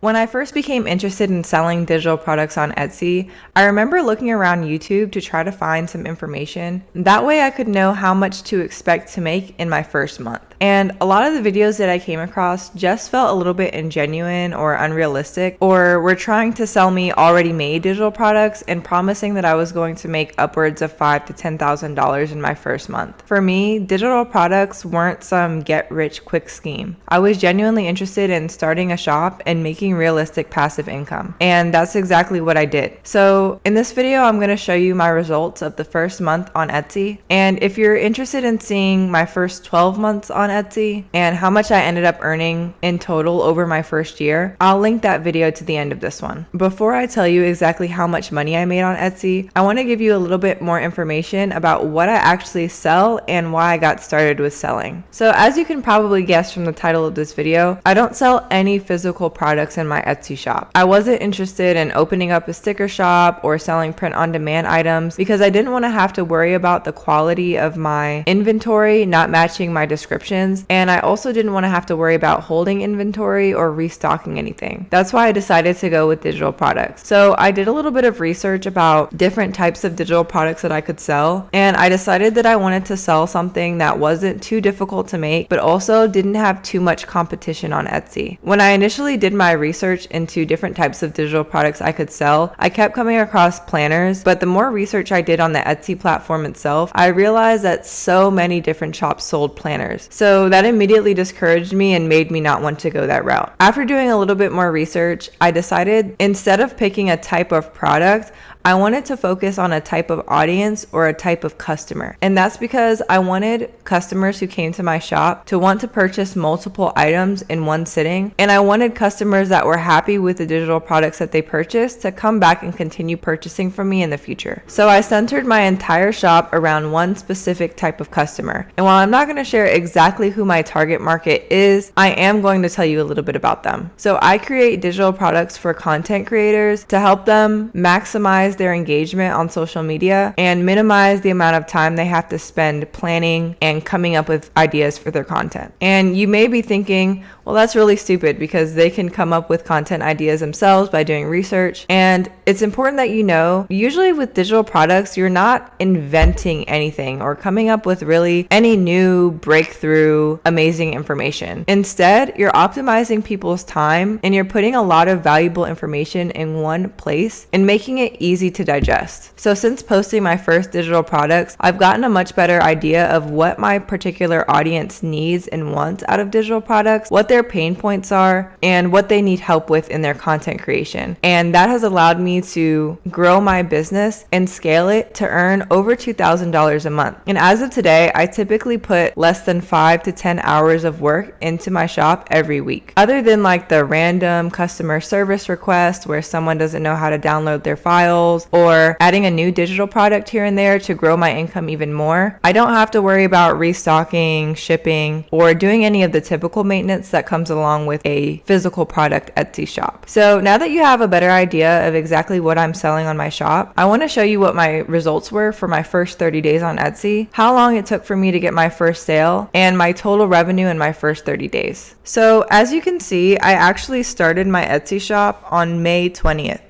When I first became interested in selling digital products on Etsy, I remember looking around YouTube to try to find some information. That way I could know how much to expect to make in my first month. And a lot of the videos that I came across just felt a little bit ingenuine or unrealistic, or were trying to sell me already made digital products and promising that I was going to make upwards of $5,000 to $10,000 in my first month. For me, digital products weren't some get-rich-quick scheme. I was genuinely interested in starting a shop and making realistic passive income. And that's exactly what I did. So in this video, I'm going to show you my results of the first month on Etsy. And if you're interested in seeing my first 12 months on Etsy and how much I ended up earning in total over my first year, I'll link that video to the end of this one. Before I tell you exactly how much money I made on Etsy, I want to give you a little bit more information about what I actually sell and why I got started with selling. So as you can probably guess from the title of this video, I don't sell any physical products in my Etsy shop. I wasn't interested in opening up a sticker shop or selling print-on-demand items because I didn't want to have to worry about the quality of my inventory not matching my descriptions, and I also didn't want to have to worry about holding inventory or restocking anything. That's why I decided to go with digital products. So I did a little bit of research about different types of digital products that I could sell, and I decided that I wanted to sell something that wasn't too difficult to make, but also didn't have too much competition on Etsy. When I initially did my research into different types of digital products I could sell, I kept coming across planners, but the more research I did on the Etsy platform itself, I realized that so many different shops sold planners. So that immediately discouraged me and made me not want to go that route. After doing a little bit more research, I decided instead of picking a type of product, I wanted to focus on a type of audience or a type of customer. And that's because I wanted customers who came to my shop to want to purchase multiple items in one sitting. And I wanted customers that were happy with the digital products that they purchased to come back and continue purchasing from me in the future. So I centered my entire shop around one specific type of customer. And while I'm not going to share exactly who my target market is, I am going to tell you a little bit about them. So I create digital products for content creators to help them maximize their engagement on social media and minimize the amount of time they have to spend planning and coming up with ideas for their content. And you may be thinking, well, that's really stupid because they can come up with content ideas themselves by doing research. And it's important that you know, usually with digital products, you're not inventing anything or coming up with really any new breakthrough, amazing information. Instead, you're optimizing people's time and you're putting a lot of valuable information in one place and making it easy to digest. So since posting my first digital products, I've gotten a much better idea of what my particular audience needs and wants out of digital products, what their pain points are, and what they need help with in their content creation. And that has allowed me to grow my business and scale it to earn over $2,000 a month. And as of today, I typically put less than 5 to 10 hours of work into my shop every week. Other than like the random customer service request where someone doesn't know how to download their files, or adding a new digital product here and there to grow my income even more, I don't have to worry about restocking, shipping, or doing any of the typical maintenance that comes along with a physical product Etsy shop. So now that you have a better idea of exactly what I'm selling on my shop, I want to show you what my results were for my first 30 days on Etsy, how long it took for me to get my first sale, and my total revenue in my first 30 days. So as you can see, I actually started my Etsy shop on May 20th.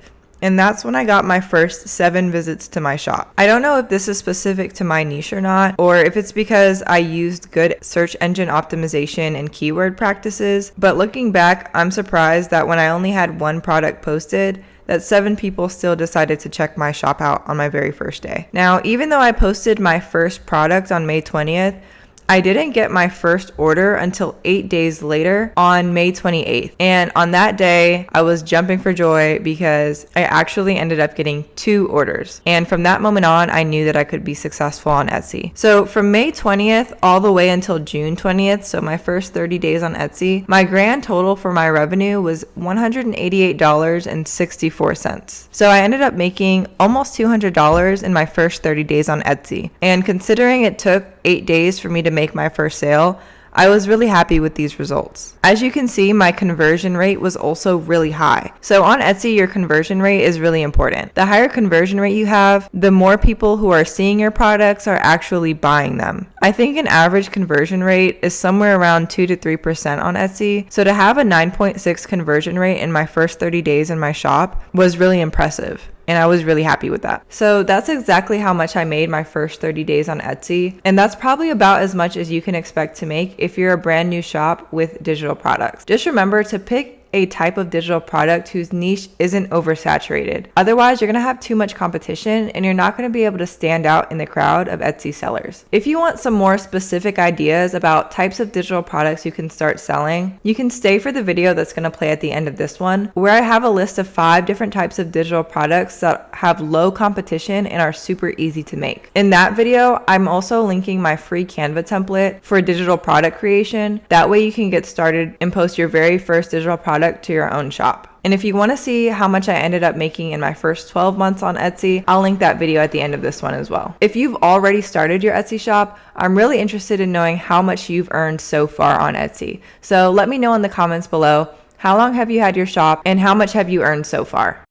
And that's when I got my first 7 visits to my shop. I don't know if this is specific to my niche or not, or if it's because I used good search engine optimization and keyword practices, but looking back, I'm surprised that when I only had one product posted, that 7 people still decided to check my shop out on my very first day. Now, even though I posted my first product on May 20th, I didn't get my first order until 8 days later on May 28th. And on that day, I was jumping for joy because I actually ended up getting 2 orders. And from that moment on, I knew that I could be successful on Etsy. So from May 20th all the way until June 20th, so my first 30 days on Etsy, my grand total for my revenue was $188.64. So I ended up making almost $200 in my first 30 days on Etsy. And considering it took 8 days for me to make my first sale, I was really happy with these results. As you can see, my conversion rate was also really high. So on Etsy, your conversion rate is really important. The higher conversion rate you have, the more people who are seeing your products are actually buying them. I think an average conversion rate is somewhere around 2 to 3% on Etsy. So to have a 9.6 conversion rate in my first 30 days in my shop was really impressive. And I was really happy with that. So that's exactly how much I made my first 30 days on Etsy. And that's probably about as much as you can expect to make if you're a brand new shop with digital products. Just remember to pick a type of digital product whose niche isn't oversaturated. Otherwise, you're going to have too much competition and you're not going to be able to stand out in the crowd of Etsy sellers. If you want some more specific ideas about types of digital products you can start selling, you can stay for the video that's going to play at the end of this one, where I have a list of 5 different types of digital products that have low competition and are super easy to make. In that video, I'm also linking my free Canva template for digital product creation. That way you can get started and post your very first digital product to your own shop. And if you want to see how much I ended up making in my first 12 months on Etsy, I'll link that video at the end of this one as well. If you've already started your Etsy shop, I'm really interested in knowing how much you've earned so far on Etsy. So let me know in the comments below, how long have you had your shop and how much have you earned so far?